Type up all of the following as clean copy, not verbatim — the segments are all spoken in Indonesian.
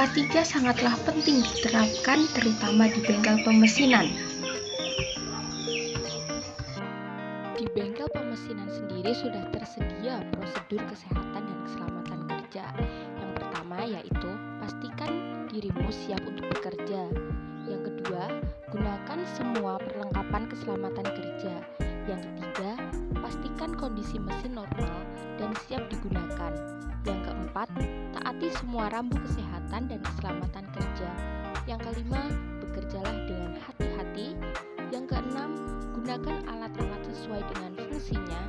K3 sangatlah penting diterapkan terutama di bengkel pemesinan. Di bengkel pemesinan sendiri sudah tersedia prosedur kesehatan dan keselamatan kerja. Yang pertama yaitu pastikan dirimu siap untuk bekerja. Yang kedua, gunakan semua perlengkapan keselamatan kerja. Yang ketiga, pastikan kondisi mesin normal dan siap digunakan. Yang keempat, taati semua rambu kesehatan dan keselamatan kerja. Yang kelima, bekerjalah dengan hati-hati. Yang keenam, gunakan alat-alat sesuai dengan fungsinya.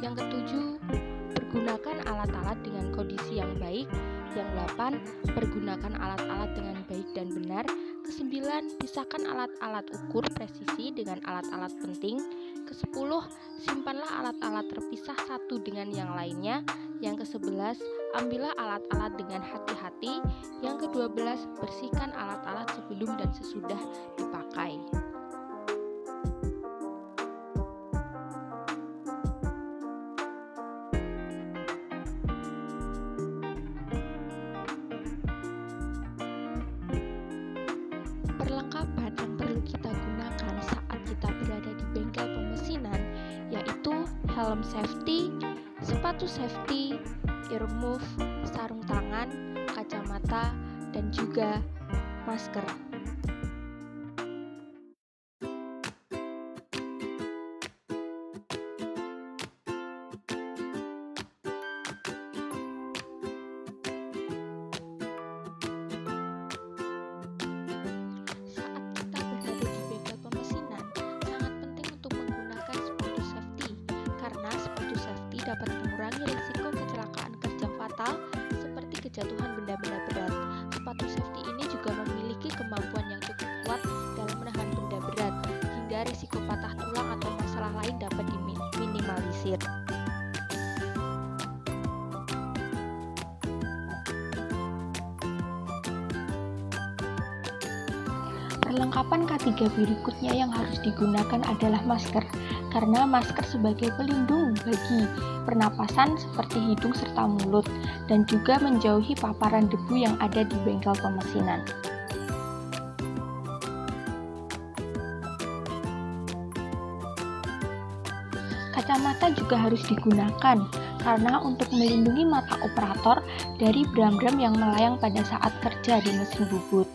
Yang ketujuh, pergunakan alat-alat dengan kondisi yang baik. Yang delapan, pergunakan alat-alat dengan baik dan benar. Kesembilan, pisahkan alat-alat ukur presisi dengan alat-alat penting. Kesepuluh, simpanlah alat-alat terpisah satu dengan yang lainnya. Yang kesebelas, ambillah alat-alat dengan hati-hati. Yang kedua-belas, bersihkan alat-alat sebelum dan sesudah dipakai. Perlengkapan yang perlu kita gunakan saat kita berada di bengkel pemesinan yaitu helm safety, sepatu safety, earmuff, sarung tangan, kacamata, dan juga masker. Dapat mengurangi risiko kecelakaan kerja fatal seperti kejatuhan benda-benda berat. Sepatu safety ini juga memiliki kemampuan yang cukup kuat dalam menahan benda berat, hingga risiko patah tulang atau masalah lain dapat diminimalisir. Perlengkapan K3 berikutnya yang harus digunakan adalah masker, karena masker sebagai pelindung bagi pernapasan seperti hidung serta mulut, dan juga menjauhi paparan debu yang ada di bengkel pemesinan. Kacamata juga harus digunakan, karena untuk melindungi mata operator dari bram-bram yang melayang pada saat kerja di mesin bubut.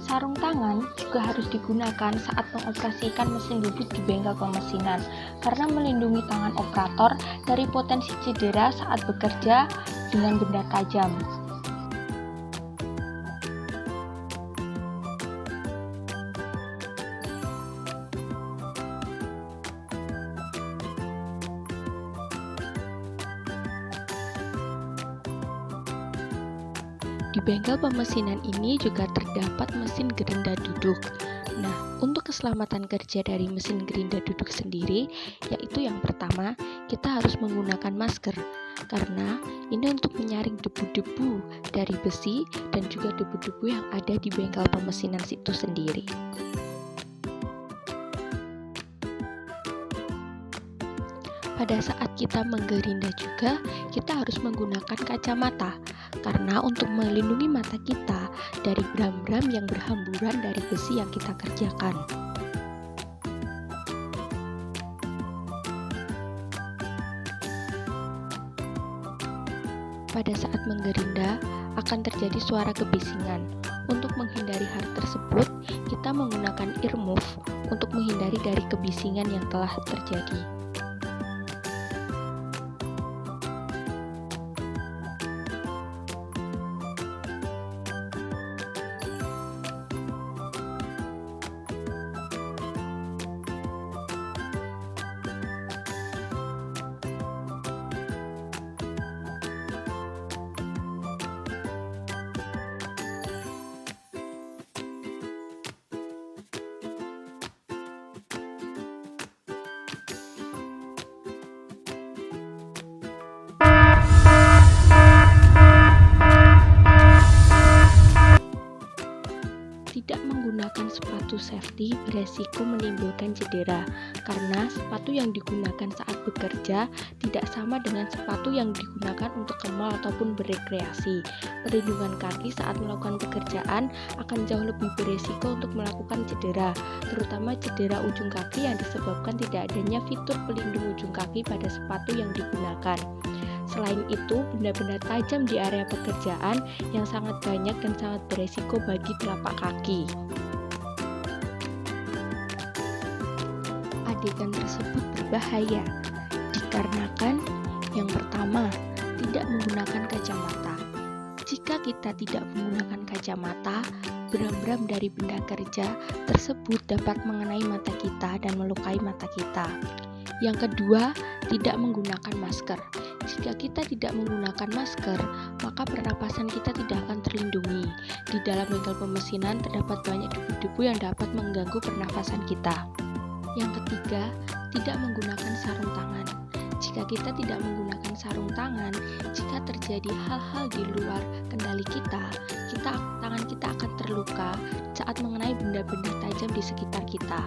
Sarung tangan juga harus digunakan saat mengoperasikan mesin bubut di bengkel pemesinan, karena melindungi tangan operator dari potensi cedera saat bekerja dengan benda tajam. Di bengkel pemesinan ini juga terdapat mesin gerinda duduk. Nah, untuk keselamatan kerja dari mesin gerinda duduk sendiri, yaitu yang pertama, kita harus menggunakan masker, karena ini untuk menyaring debu-debu dari besi dan juga debu-debu yang ada di bengkel pemesinan itu sendiri. Pada saat kita menggerinda juga, kita harus menggunakan kacamata, karena untuk melindungi mata kita dari bram-bram yang berhamburan dari besi yang kita kerjakan. Pada saat menggerinda, akan terjadi suara kebisingan. Untuk menghindari hal tersebut, kita menggunakan earmuff untuk menghindari dari kebisingan yang telah terjadi. Tidak menggunakan sepatu safety beresiko menimbulkan cedera, karena sepatu yang digunakan saat bekerja tidak sama dengan sepatu yang digunakan untuk ke mall ataupun berekreasi. Perlindungan kaki saat melakukan pekerjaan akan jauh lebih beresiko untuk melakukan cedera, terutama cedera ujung kaki yang disebabkan tidak adanya fitur pelindung ujung kaki pada sepatu yang digunakan. Selain itu, benda-benda tajam di area pekerjaan yang sangat banyak dan sangat beresiko bagi telapak kaki. Adegan tersebut berbahaya, dikarenakan yang pertama, tidak menggunakan kacamata. Jika kita tidak menggunakan kacamata, bram-bram dari benda kerja tersebut dapat mengenai mata kita dan melukai mata kita. Yang kedua, tidak menggunakan masker. Jika kita tidak menggunakan masker, maka pernapasan kita tidak akan terlindungi. Di dalam bengkel pemesinan terdapat banyak debu-debu yang dapat mengganggu pernapasan kita. Yang ketiga, tidak menggunakan sarung tangan. Jika kita tidak menggunakan sarung tangan, jika terjadi hal-hal di luar kendali kita, tangan kita akan terluka saat mengenai benda-benda tajam di sekitar kita.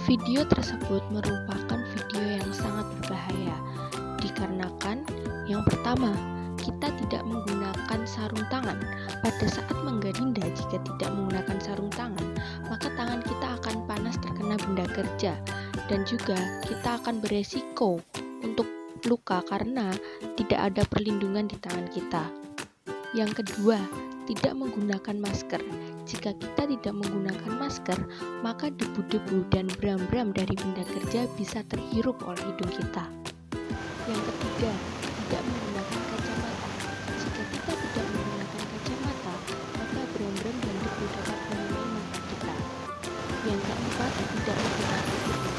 Video tersebut merupakan video yang sangat berbahaya, dikarenakan yang pertama, kita tidak menggunakan sarung tangan. Pada saat menggerinda, jika tidak menggunakan sarung tangan, maka tangan kita akan panas terkena benda kerja, dan juga kita akan beresiko untuk luka karena tidak ada perlindungan di tangan kita. Yang kedua, tidak menggunakan masker. Jika kita tidak menggunakan masker, maka debu-debu dan bram-bram dari benda kerja bisa terhirup oleh hidung kita. Yang ketiga, tidak menggunakan kacamata. Jika kita tidak menggunakan kacamata, maka bram-bram dan debu dapat mengenai mata kita. Yang keempat, tidak menggunakan earmuff.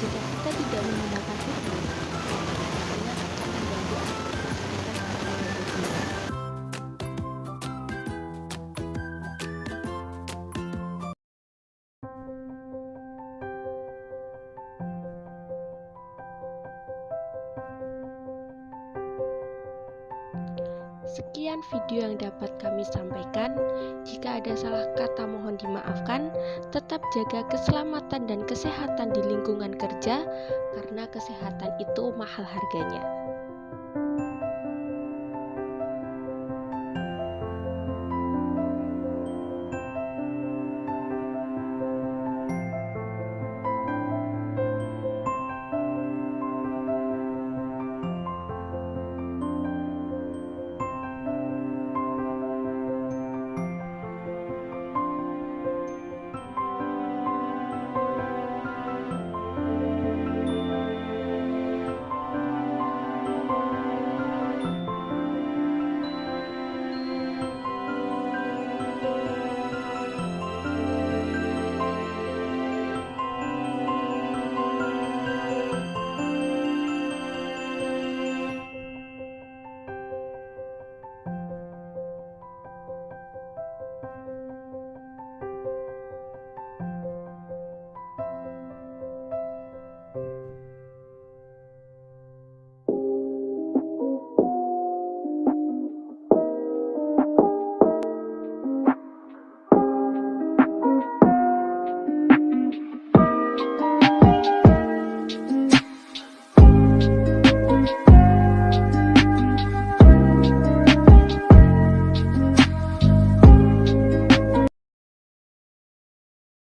Jika kita tidak menggunakan earmuff, maka akan mengganggu aktivitas kita secara negatif. Sekian video yang dapat kami sampaikan. Jika ada salah kata mohon dimaafkan. Tetap jaga keselamatan dan kesehatan di lingkungan kerja, karena kesehatan itu mahal harganya.